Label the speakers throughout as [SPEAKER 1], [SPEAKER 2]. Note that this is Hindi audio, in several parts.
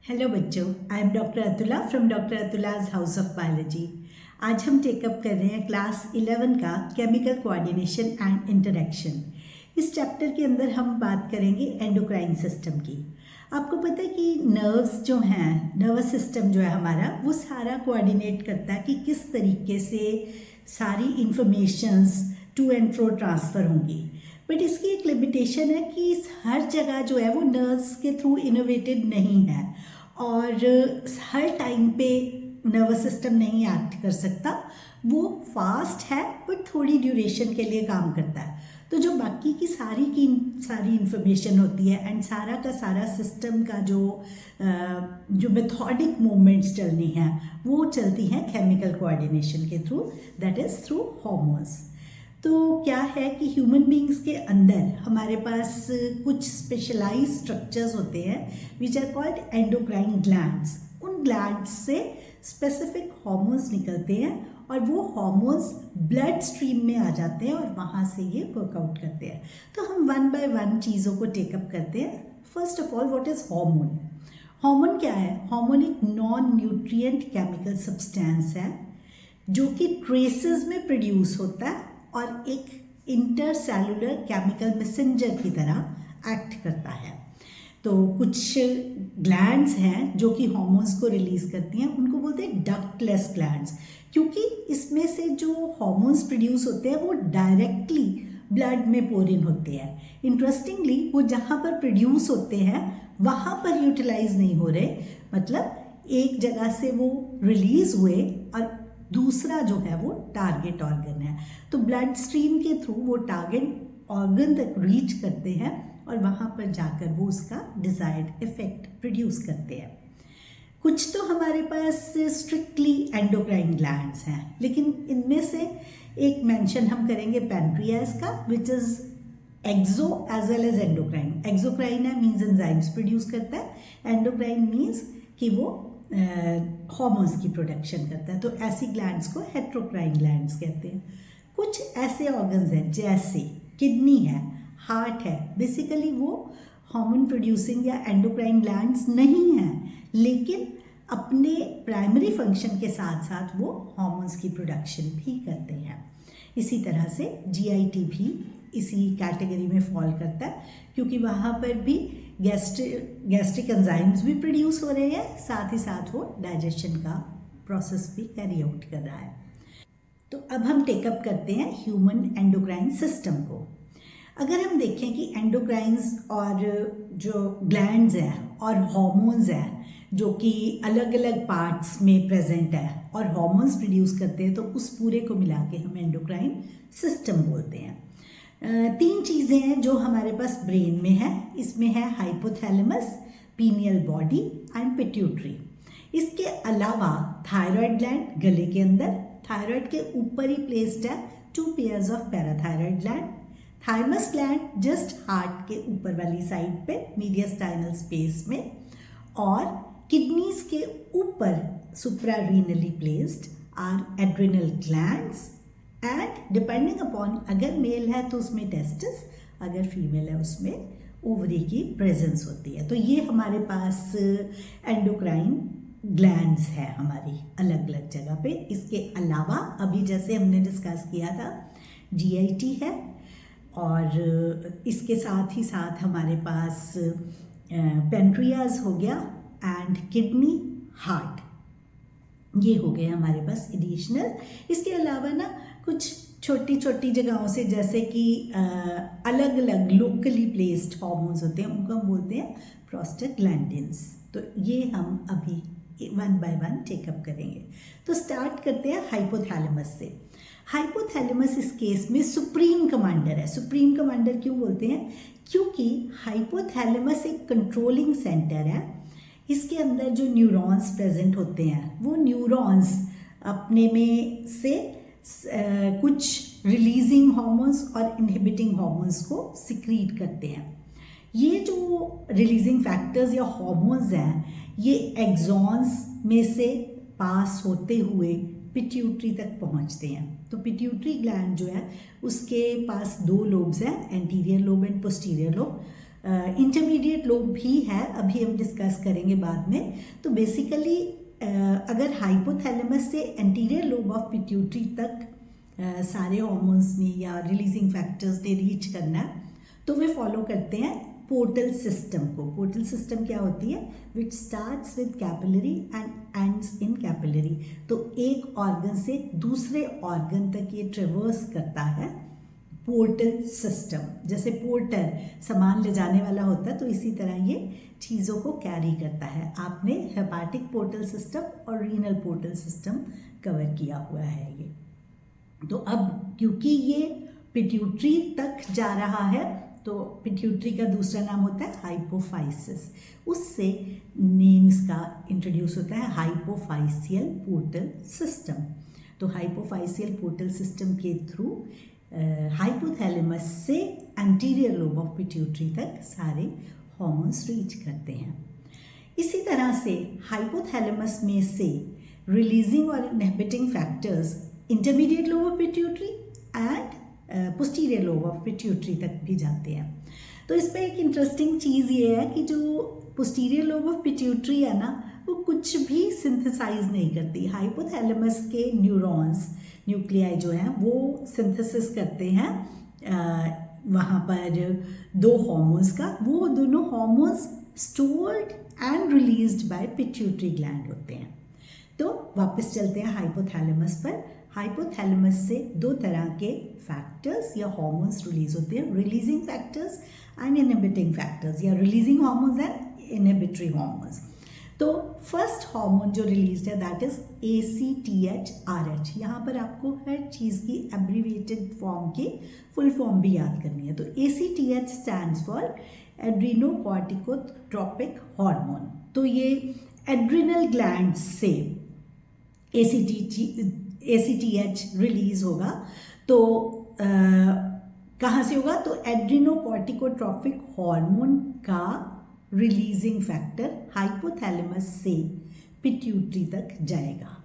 [SPEAKER 1] हेलो बच्चों, I am doctor Atula from doctor Atula's house of biology. आज हम टेकअप कर रहे हैं क्लास 11 का केमिकल कोऑर्डिनेशन एंड इंटरेक्शन। इस चैप्टर के अंदर हम बात करेंगे एंडोक्राइन सिस्टम की। आपको पता है कि नर्व्स जो हैं, नर्वस सिस्टम जो है हमारा, वो सारा कोऑर्डिनेट करता है कि किस तरीके से सारी informations to and fro transfer होंगी। बट इसकी एक लिमिटेशन है कि हर जगह जो है वो नर्व्स के थ्रू इनोवेटेड नहीं है और हर टाइम पे नर्वस सिस्टम नहीं एक्ट कर सकता। वो फास्ट है बट थोड़ी ड्यूरेशन के लिए काम करता है। तो जो बाकी की सारी इंफॉर्मेशन होती है एंड सारा का सारा सिस्टम का जो मेथोडिक मूवमेंट्स चलनी हैं वो चलती हैं केमिकल कोऑर्डिनेशन के through, that is through hormones. तो क्या है कि ह्यूमन बींग्स के अंदर हमारे पास कुछ स्पेशलाइज स्ट्रक्चर्स होते हैं which are called endocrine glands. उन ग्लैंड्स से स्पेसिफिक हार्मोन्स निकलते हैं और वो हार्मोन्स ब्लड स्ट्रीम में आ जाते हैं और वहाँ से ये वर्कआउट करते हैं। तो हम वन बाय वन चीज़ों को टेकअप करते हैं। First of all, what is hormone? Hormone क्या है? हार्मोन एक नॉन न्यूट्रिएंट केमिकल सब्सटेंस है जो कि ट्रेसेस में प्रोड्यूस होता है और एक इंटरसेलुलर केमिकल मैसेंजर की तरह एक्ट करता है। तो कुछ ग्लैंड्स हैं जो कि हार्मोन्स को रिलीज करती हैं, उनको बोलते हैं डक्टलेस ग्लैंड्स, क्योंकि इसमें से जो हार्मोन्स प्रोड्यूस होते हैं वो डायरेक्टली ब्लड में पोर इन होते हैं। इंटरेस्टिंगली वो जहाँ पर प्रोड्यूस होते हैं वहाँ पर यूटिलाइज नहीं हो रहे, मतलब एक जगह से वो रिलीज हुए और दूसरा जो है वो टारगेट ऑर्गन है। तो ब्लड स्ट्रीम के थ्रू वो टारगेट ऑर्गन तक रीच करते हैं और वहाँ पर जाकर वो उसका डिजायर्ड इफेक्ट प्रोड्यूस करते हैं। कुछ तो हमारे पास स्ट्रिक्टली एंडोक्राइन ग्लैंड्स हैं, लेकिन इनमें से एक मेंशन हम करेंगे पैनक्रियाज का, which is exo as well as endocrine. Exocrine है मीन्स एंजाइम्स प्रोड्यूस करता है, एंडोक्राइन मीन्स कि वो हार्मोन्स की प्रोडक्शन करता है। तो ऐसी ग्लैंड्स को हेट्रोक्राइन ग्लैंड्स कहते हैं। कुछ ऐसे ऑर्गन्स हैं जैसे किडनी है, हार्ट है, बेसिकली वो हार्मोन प्रोड्यूसिंग या एंडोक्राइन ग्लैंड्स नहीं हैं, लेकिन अपने प्राइमरी फंक्शन के साथ साथ वो हार्मोन्स की प्रोडक्शन भी करते हैं। इसी तरह से जीआईटी भी इसी कैटेगरी में फॉल करता है, क्योंकि वहाँ पर भी गैस्ट्रिक एंजाइम्स भी प्रोड्यूस हो रहे हैं, साथ ही साथ वो डाइजेशन का प्रोसेस भी कैरी आउट कर रहा है। तो अब हम टेकअप करते हैं ह्यूमन एंडोक्राइन सिस्टम को। अगर हम देखें कि एंडोक्राइन्स और जो ग्लैंड्स हैं और हार्मोन्स हैं जो कि अलग अलग पार्ट्स में प्रेजेंट है और हार्मोन्स प्रोड्यूस करते हैं, तो उस पूरे को मिला के हम एंडोक्राइन सिस्टम बोलते हैं। तीन चीज़ें हैं जो हमारे पास ब्रेन में है। इसमें है hypothalamus, pineal body and pituitary. इसके अलावा थायराइड ग्लैंड गले के अंदर, थायराइड के ऊपर ही प्लेस्ड है 2 pairs of parathyroid gland. Thymus gland just heart के ऊपर वाली साइड पे मीडियस्टाइनल स्पेस में, और किडनीज के ऊपर suprarenally placed are adrenal glands and depending upon, अगर मेल है तो उसमें टेस्टिस, अगर फीमेल है उसमें ओवरी की प्रेजेंस होती है। तो ये हमारे पास एंडोक्राइन ग्लैंड्स है हमारी अलग अलग जगह पे। इसके अलावा अभी जैसे हमने डिस्कस किया था जीआईटी है, और इसके साथ ही साथ हमारे पास पेनक्रियाज हो गया एंड किडनी, हार्ट, ये हो गए हमारे पास एडिशनल। इसके अलावा ना कुछ छोटी छोटी जगहों से, जैसे कि अलग अलग लोकली प्लेस्ड हार्मोन्स होते हैं, उनको हम बोलते हैं प्रोस्टाग्लैंडिन्स। तो ये हम अभी वन बाय वन टेकअप करेंगे। तो स्टार्ट करते हैं हाइपोथैलेमस से। हाइपोथैलेमस इस केस में सुप्रीम कमांडर है। सुप्रीम कमांडर क्यों बोलते हैं? क्योंकि हाइपोथैलेमस एक कंट्रोलिंग सेंटर है। इसके अंदर जो न्यूरॉन्स प्रेजेंट होते हैं, वो न्यूरॉन्स अपने में से कुछ रिलीजिंग हार्मोन्स और इनहिबिटिंग हार्मोन्स को सिक्रीट करते हैं। ये जो रिलीजिंग फैक्टर्स या हार्मोन्स हैं, ये एक्सॉन्स में से पास होते हुए पिट्यूटरी तक पहुंचते हैं। तो पिट्यूटरी ग्लैंड जो है उसके पास 2 लोब्स हैं, anterior lobe and posterior lobe. Intermediate lobe भी है, अभी हम डिस्कस करेंगे बाद में। तो बेसिकली अगर हाइपोथैलेमस से एंटीरियर लोब ऑफ पिट्यूटरी तक सारे हॉर्मोन्स ने या रिलीजिंग फैक्टर्स ने रीच करना है तो वे फॉलो करते हैं पोर्टल सिस्टम को। पोर्टल सिस्टम क्या होती है? विच starts with capillary and ends in capillary. तो एक ऑर्गन से दूसरे ऑर्गन तक ये ट्रेवर्स करता है पोर्टल सिस्टम। जैसे पोर्टर सामान ले जाने वाला होता है तो इसी तरह ये चीज़ों को कैरी करता है। आपने हेपाटिक पोर्टल सिस्टम और रीनल पोर्टल सिस्टम कवर किया हुआ है ये। तो अब क्योंकि ये पिट्यूटरी तक जा रहा है तो पिट्यूटरी का दूसरा नाम होता है हाइपोफाइसिस। उससे नेम इसका इंट्रोड्यूस होता है हाइपोफाइसियल पोर्टल सिस्टम। तो हाइपोफाइसियल पोर्टल सिस्टम के थ्रू हाइपोथैलेमस से एंटीरियर लोब ऑफ पिट्यूटरी तक सारे हॉर्मोन्स रीच करते हैं। इसी तरह से हाइपोथैलेमस में से रिलीजिंग और inhibiting factors intermediate lobe of pituitary and posterior lobe of pituitary तक भी जाते हैं। तो इसमें एक इंटरेस्टिंग चीज़ ये है कि जो पोस्टीरियर लोब ऑफ पिट्यूटरी है ना, वो कुछ भी सिंथेसाइज नहीं करती। हाइपोथैलेमस के न्यूरॉन्स, न्यूक्लियाई जो हैं वो सिंथेसिस करते हैं वहाँ पर दो हार्मोन्स का। वो दोनों hormones stored and released by pituitary gland होते हैं। तो वापस चलते हैं हाइपोथैलेमस पर। हाइपोथैलेमस से दो तरह के फैक्टर्स या हार्मोन्स रिलीज होते हैं, releasing factors and inhibiting factors, या releasing hormones and inhibitory hormones. तो फर्स्ट हार्मोन जो रिलीज है दैट इज ACTH-RH। यहाँ पर आपको हर चीज़ की एब्रीविएटेड फॉर्म की फुल फॉर्म भी याद करनी है। तो ACTH stands for adrenocorticotropic hormone. तो ये एड्रिनल ग्लैंड से ACTH रिलीज होगा। तो कहाँ से होगा? तो एड्रीनोकॉर्टिकोट्रोपिक हार्मोन का रिलीजिंग फैक्टर हाइपोथैलेमस से पिट्यूटरी तक जाएगा।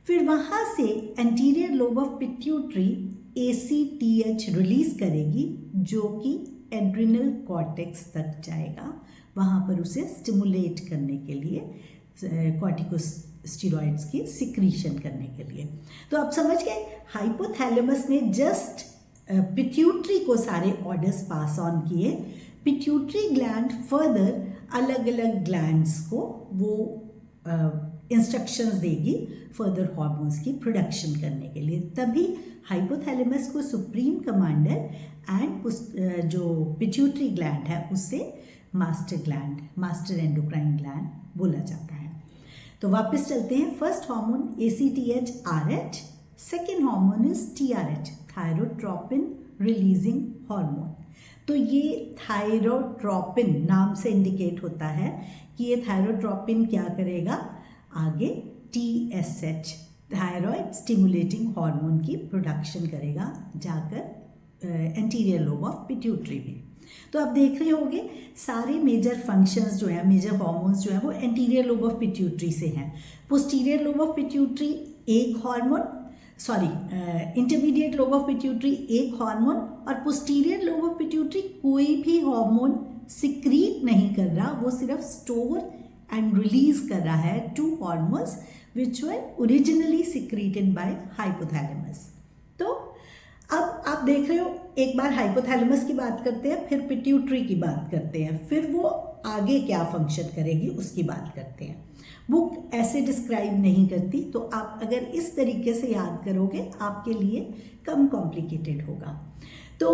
[SPEAKER 1] फिर वहाँ से anterior lobe of pituitary ACTH release करेगी जो कि एड्रिनल कॉर्टेक्स तक जाएगा। वहाँ पर उसे स्टिमुलेट करने के लिए कॉर्टिकोस्टेरॉइड्स की सिक्रीशन करने के लिए। तो आप समझ गए, हाइपोथैलेमस ने जस्ट पिट्यूटरी को सारे ऑर्डर्स पास ऑन किए। पिट्यूटरी ग्लैंड फर्दर अलग अलग ग्लैंड्स को वो इंस्ट्रक्शंस देगी फर्दर हार्मोन्स की प्रोडक्शन करने के लिए। तभी हाइपोथैलेमस को सुप्रीम कमांडर एंड जो पिट्यूटरी ग्लैंड है उससे master gland, master endocrine gland बोला जाता है। तो वापस चलते हैं। First hormone ACTH-RH, second hormone is TRH, thyrotropin releasing hormone. तो ये थायरोट्रोपिन नाम से इंडिकेट होता है कि ये थायरोट्रोपिन क्या करेगा, आगे TSH, थायरॉइड स्टिमुलेटिंग हार्मोन की प्रोडक्शन करेगा जाकर एंटीरियर लोब ऑफ पिट्यूटरी में। तो आप देख रहे होंगे सारे मेजर फंक्शंस जो हैं, मेजर हार्मोन्स जो हैं वो एंटीरियर लोब ऑफ पिट्यूटरी से हैं। पोस्टीरियर लोब ऑफ पिट्यूटरी एक hormone, intermediate lobe of pituitary एक हार्मोन, और पोस्टीरियर लोब ऑफ पिट्यूटरी कोई भी हार्मोन सिक्रीट नहीं कर रहा, वो सिर्फ स्टोर एंड रिलीज कर रहा है to hormones which were originally secreted by hypothalamus. तो अब आप देख रहे हो, एक बार हाइपोथैलेमस की बात करते हैं, फिर पिट्यूटरी की बात करते हैं, फिर वो आगे क्या फंक्शन करेगी उसकी बात करते हैं। बुक ऐसे डिस्क्राइब नहीं करती, तो आप अगर इस तरीके से याद करोगे आपके लिए कम कॉम्प्लिकेटेड होगा। तो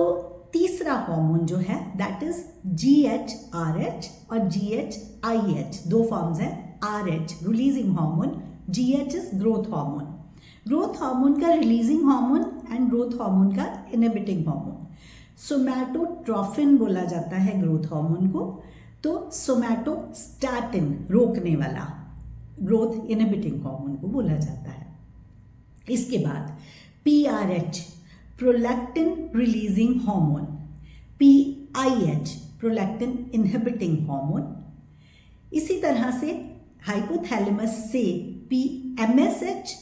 [SPEAKER 1] तीसरा हार्मोन जो है दैट इज GH-RH और GH-IH, दो फॉर्म्स हैं। RH releasing hormone, GH is growth hormone. Growth hormone का releasing hormone and growth hormone का इनहिबिटिंग हार्मोन। सोमैटोट्रोफिन बोला जाता है ग्रोथ हार्मोन को, तो सोमैटोस्टैटिन रोकने वाला ग्रोथ इनहिबिटिंग हार्मोन को बोला जाता है। इसके बाद PRH prolactin releasing hormone, PIH prolactin inhibiting hormone. इसी तरह से हाइपोथैलेमस से MSH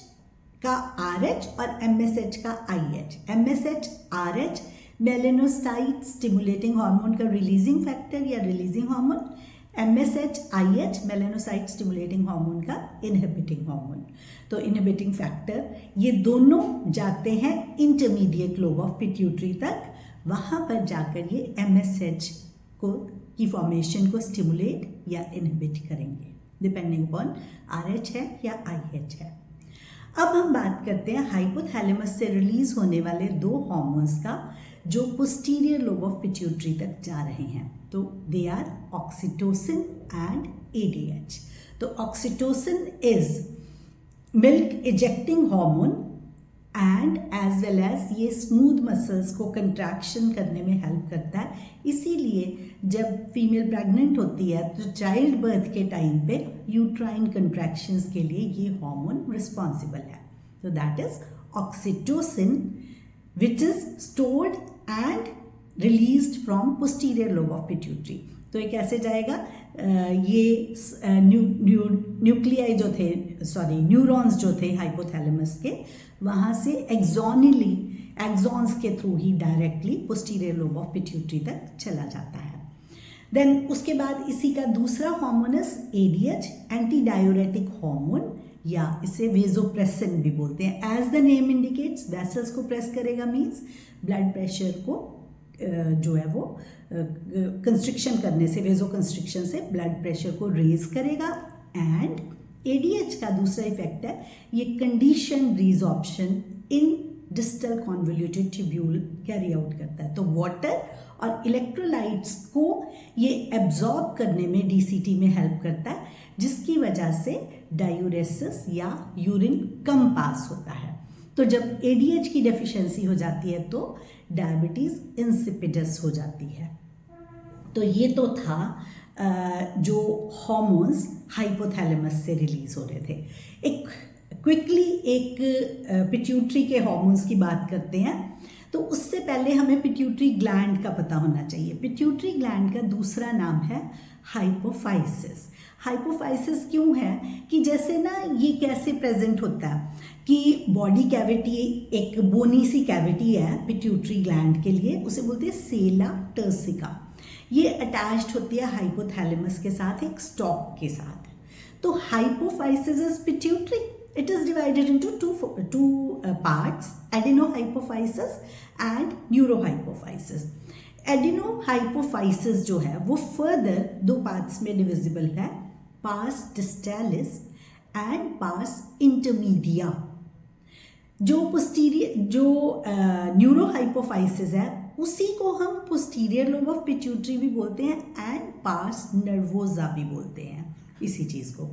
[SPEAKER 1] का RH और MSH का IH, MSH RH melanocyte stimulating hormone का रिलीजिंग फैक्टर या releasing hormone, MSH melanocyte stimulating hormone का इनहिबिटिंग हार्मोन। तो इनहिबिटिंग फैक्टर ये दोनों जाते हैं इंटरमीडिएट लोब ऑफ पिट्यूटरी तक, वहाँ पर जाकर ये MSH को की फॉर्मेशन को स्टिमुलेट या इनहिबिट करेंगे डिपेंडिंग अपॉन RH है या IH है। अब हम बात करते हैं हाइपोथैलेमस से रिलीज होने वाले दो हार्मोन्स का जो पोस्टीरियर लोब ऑफ पिट्यूटरी तक जा रहे हैं। तो they are oxytocin and ADH। तो oxytocin is milk ejecting hormone and as well as ये स्मूथ मसल्स को कंट्रैक्शन करने में हेल्प करता है, इसीलिए जब फीमेल प्रेग्नेंट होती है तो चाइल्ड बर्थ के टाइम पे यूट्राइन कंट्रैक्शंस के लिए ये हार्मोन रिस्पॉन्सिबल है। तो that is oxytocin which is stored and released from posterior lobe of pituitary. तो ये कैसे जाएगा, ये न्यूक्लियाई जो थे न्यूरॉन्स जो थे हाइपोथैलेमस के, वहाँ से एक्सॉन्स के through he directly posterior lobe of pituitary तक चला जाता है। देन उसके बाद इसी का दूसरा hormone is ADH, anti diuretic hormone, या इसे वेजोप्रेसिन भी बोलते हैं। As the name indicates, vessels को प्रेस करेगा मीन्स ब्लड प्रेशर को जो है वो कंस्ट्रिक्शन करने से, वेजो कंस्ट्रिक्शन से ब्लड प्रेशर को रेज करेगा। एंड ADH का दूसरा इफेक्ट है ये condition resorption in distal convoluted tubule carry out करता है। तो वाटर और इलेक्ट्रोलाइट्स को ये एब्जॉर्ब करने में DCT में हेल्प करता है, जिसकी वजह से डायूरेसिस या यूरिन कम पास होता है। तो जब ADH की डेफिशिएंसी हो जाती है तो डायबिटीज इंसिपिडस हो जाती है। तो ये तो था जो हार्मोन्स हाइपोथैलेमस से रिलीज हो रहे थे। एक क्विकली एक पिट्यूटरी के हार्मोन्स की बात करते हैं। तो उससे पहले हमें पिट्यूटरी ग्लैंड का पता होना चाहिए। पिट्यूटरी ग्लैंड का दूसरा नाम है हाइपोफाइसिस। हाइपोफाइसिस क्यों है कि जैसे ना ये कैसे प्रेजेंट होता है कि बॉडी कैविटी, एक बोनी सी कैविटी है पिट्यूटरी ग्लैंड के लिए, उसे बोलते हैं सेला टर्सिका। ये अटैच्ड होती है हाइपोथैलेमस के साथ एक स्टॉक के साथ। तो hypophysis is pituitary. It is divided into two parts, adenohypophysis and neurohypophysis. Adenohypophysis जो है वो फर्दर दो पार्ट्स में डिविजिबल है, pars distalis and pars intermedia। जो न्यूरोहाइपोफाइसिस है उसी को हम पोस्टीरियर लोब ऑफ पिट्यूटरी भी बोलते हैं एंड पार्स नर्वोसा भी बोलते हैं। इसी चीज़ को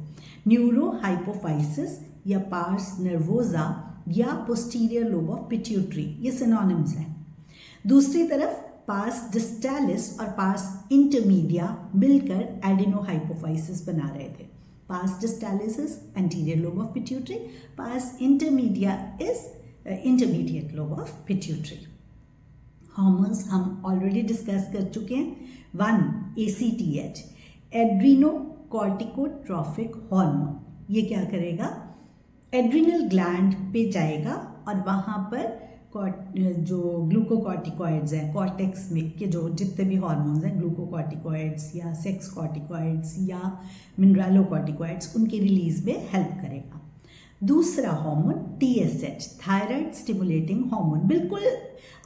[SPEAKER 1] न्यूरोहाइपोफाइसिस या पार्स नर्वोसा या पोस्टीरियर लोब ऑफ पिट्यूटरी, ये सिनोनिम्स हैं। दूसरी तरफ पार्स डिस्टालिस और पार्स इंटरमीडिया मिलकर एडिनोहाइपोफाइसिस बना रहे थे। Pars distalis is anterior lobe of pituitary, pars intermedia is intermediate lobe of pituitary. Hormones हम ऑलरेडी डिस्कस कर चुके हैं। 1 ACTH, एड्रीनोकॉर्टिकोट्रॉफिक हार्मोन। ये क्या करेगा, एड्रिनल ग्लैंड पे जाएगा और वहाँ पर जो ग्लूकोकॉर्टिकॉइड्स हैं, कॉर्टेक्स में के जो जितने भी हार्मोन्स हैं, ग्लूकोकॉर्टिकॉइड्स या सेक्स कॉर्टिकॉइड्स या मिनरलोकॉर्टिकॉइड्स, उनके रिलीज में हेल्प करेगा। दूसरा hormone TSH, thyroid stimulating hormone. बिल्कुल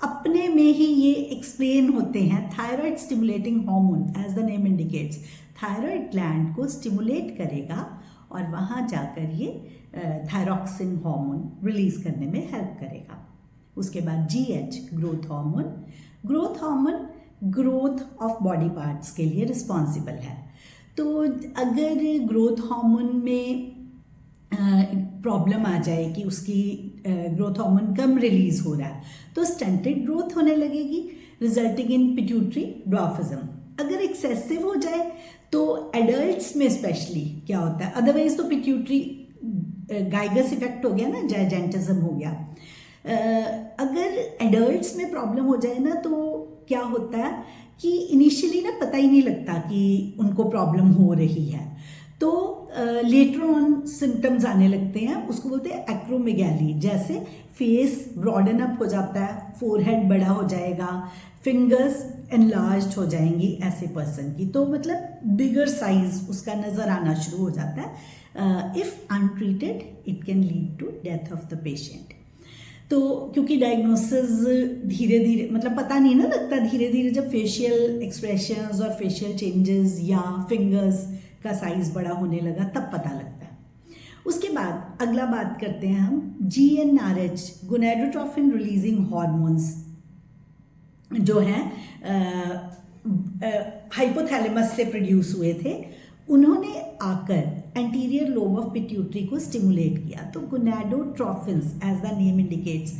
[SPEAKER 1] अपने में ही ये एक्सप्लेन होते हैं। Thyroid stimulating hormone as the name indicates, thyroid gland को स्टिमुलेट करेगा और वहाँ जाकर ये थायरॉक्सिन हार्मोन रिलीज करने में हेल्प करेगा। उसके बाद GH, growth hormone. Growth hormone growth of body parts के लिए रिस्पॉन्सिबल है। तो अगर ग्रोथ हार्मोन में प्रॉब्लम आ जाए कि उसकी ग्रोथ हार्मोन कम रिलीज हो रहा है तो स्टंटेड ग्रोथ होने लगेगी, रिजल्टिंग इन पिट्यूटरी ड्वार्फिज्म। अगर एक्सेसिव हो जाए तो एडल्ट्स में स्पेशली क्या होता है, अदरवाइज तो पिट्यूटरी गाइगस इफेक्ट हो गया ना, जायजेंटिज्म हो गया। अगर एडल्ट्स में प्रॉब्लम हो जाए ना तो क्या होता है कि इनिशियली ना पता ही नहीं लगता कि उनको प्रॉब्लम हो रही है। तो लेटर ऑन सिम्टम्स आने लगते हैं, उसको बोलते हैं एक्रोमेगैली। जैसे फेस ब्रॉडन अप हो जाता है, फोरहेड बड़ा हो जाएगा, फिंगर्स एनलार्ज्ड हो जाएंगी ऐसे पर्सन की, तो मतलब बिगर साइज उसका नज़र आना शुरू हो जाता है। If untreated it can lead to death of the patient. तो क्योंकि डायग्नोसिस धीरे धीरे मतलब पता नहीं ना लगता, धीरे धीरे जब फेशियल एक्सप्रेशंस और फेशियल चेंजेस या फिंगर्स का साइज बड़ा होने लगा तब पता लगता है। उसके बाद अगला बात करते हैं हम GnRH, गोनेडोट्रोफिन रिलीजिंग हार्मोन्स, जो हैं हाइपोथैलेमस से प्रोड्यूस हुए थे। उन्होंने आकर एंटीरियर लोब ऑफ पिट्यूटरी को स्टिमुलेट किया। तो gonadotrophins as the name indicates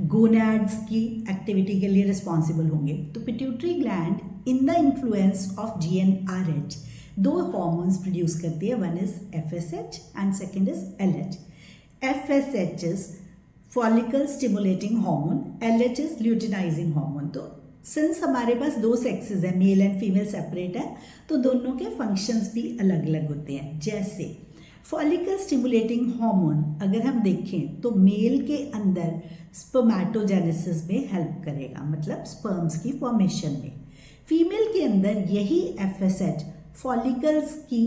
[SPEAKER 1] gonads की एक्टिविटी के लिए रिस्पॉन्सिबल होंगे। तो pituitary gland in the influence of GnRH दो हार्मोन्स प्रोड्यूस करती है, one is FSH and second is LH। FSH is follicle stimulating hormone, LH is luteinizing hormone. तो सिंस हमारे पास दो सेक्सेस है, मेल एंड फीमेल सेपरेट है, तो दोनों के फंक्शंस भी अलग अलग होते हैं। जैसे फॉलिकल स्टिमुलेटिंग हार्मोन अगर हम देखें तो मेल के अंदर स्पर्मेटोजेनेसिस में हेल्प करेगा, मतलब स्पर्म्स की फॉर्मेशन में। फीमेल के अंदर यही FSH फॉलिकल्स की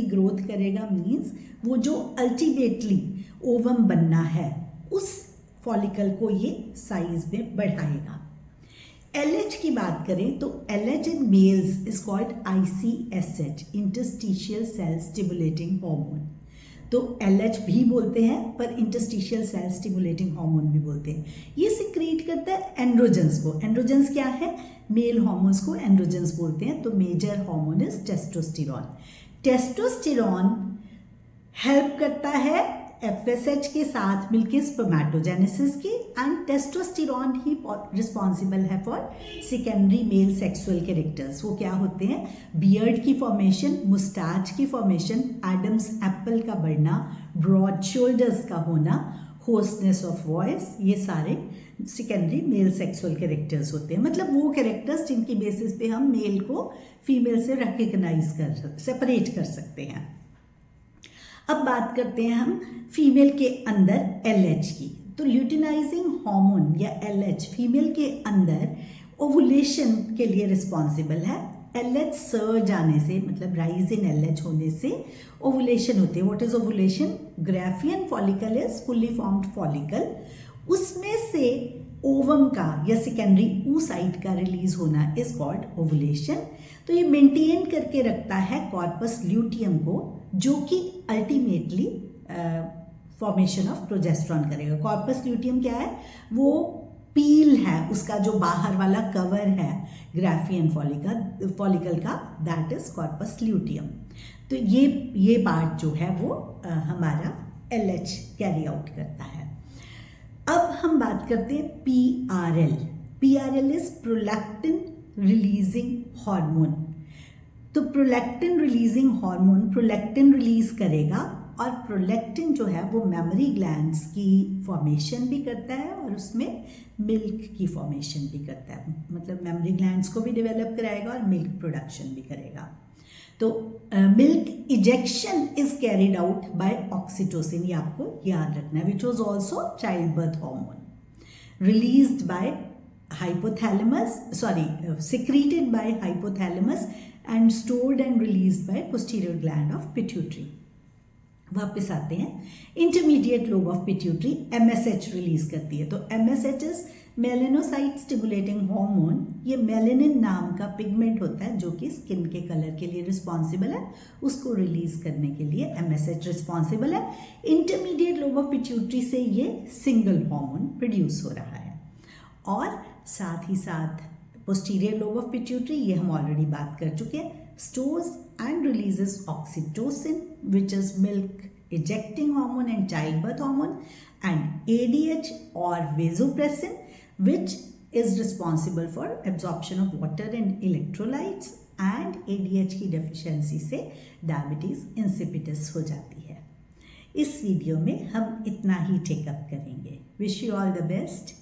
[SPEAKER 1] ग्रोथ करेगा, मीन्स वो जो अल्टीमेटली ओवम बनना है उस फॉलिकल को ये साइज में बढ़ाएगा। LH की बात करें तो LH in males is called ICSH, interstitial cell stimulating hormone. तो LH भी बोलते हैं पर इंटरस्टिशियल सेल स्टिमुलेटिंग हार्मोन भी बोलते हैं। ये सिक्रीट करता है एंड्रोजेंस को। एंड्रोजेंस क्या है? मेल हार्मोन्स को एंड्रोजेंस बोलते हैं। तो major hormone is testosterone. Testosterone help करता है FSH के साथ मिलकर स्पर्मेटोजेनेसिस की, एंड टेस्टोस्टेरॉन ही रिस्पॉन्सिबल है for secondary male sexual characters. वो क्या होते हैं? बियर्ड की फॉर्मेशन, मुस्टैच की फॉर्मेशन, एडम्स एप्पल का बढ़ना, ब्रॉड शोल्डर्स का होना, होर्सनेस ऑफ वॉइस, ये सारे सेकेंडरी मेल सेक्सुअल कैरेक्टर्स होते हैं। मतलब वो कैरेक्टर्स जिनकी बेसिस पे हम मेल को फीमेल से रिकग्नाइज सेपरेट कर सकते हैं। अब बात करते हैं हम फीमेल के अंदर LH की। तो ल्यूटिनाइजिंग हार्मोन या LH फीमेल के अंदर ओवुलेशन के लिए रिस्पॉन्सिबल है। LH सर्ज आने से, मतलब राइज इन LH होने से ओवुलेशन होती है। What is ovulation? Graafian follicle is fully formed follicle, उसमें से ओवम का या सेकेंडरी oocyte का रिलीज होना इज कॉल्ड ओवुलेशन। तो ये मेंटेन करके रखता है कॉर्पस ल्यूटियम को, जो कि अल्टीमेटली फॉर्मेशन ऑफ प्रोजेस्टेरॉन करेगा। कॉर्पस ल्यूटियम क्या है? वो पील है, उसका जो बाहर वाला कवर है ग्राफियन फॉलिकल का, दैट इज कॉर्पस ल्यूटियम। तो ये पार्ट जो है वो हमारा LH कैरी आउट करता है। अब हम बात करते हैं PRL। PRL is prolactin releasing hormone. तो prolactin releasing hormone prolactin release करेगा, और प्रोलैक्टिन जो है वो मेमोरी ग्लैंड्स की फॉर्मेशन भी करता है और उसमें मिल्क की फॉर्मेशन भी करता है। मतलब मेमोरी ग्लैंड्स को भी डेवलप कराएगा और मिल्क प्रोडक्शन भी करेगा। तो milk ejection is carried out by oxytocin, ये आपको याद रखना है, which was also child birth hormone released by secreted by hypothalamus and stored and released by posterior gland of pituitary। वापस आते हैं, intermediate lobe of pituitary MSH release करती है। तो MSH is melanocyte stimulating hormone. ये मेलेनिन नाम का पिगमेंट होता है जो कि स्किन के कलर के लिए रिस्पॉन्सिबल है, उसको रिलीज करने के लिए MSH रिस्पॉन्सिबल है। इंटरमीडिएट लोब ऑफ पिट्यूटरी से ये सिंगल हार्मोन प्रोड्यूस हो रहा है। और साथ ही साथ पोस्टीरियर लोब ऑफ पिट्यूटरी, ये हम ऑलरेडी बात कर चुके हैं, stores and releases oxytocin which is milk ejecting hormone and childbirth hormone, and ADH or vasopressin which is responsible for absorption of water and electrolytes, and ADH की deficiency से diabetes insipidus हो जाती है। इस वीडियो में हम इतना ही टेकअप करेंगे। Wish you all the best.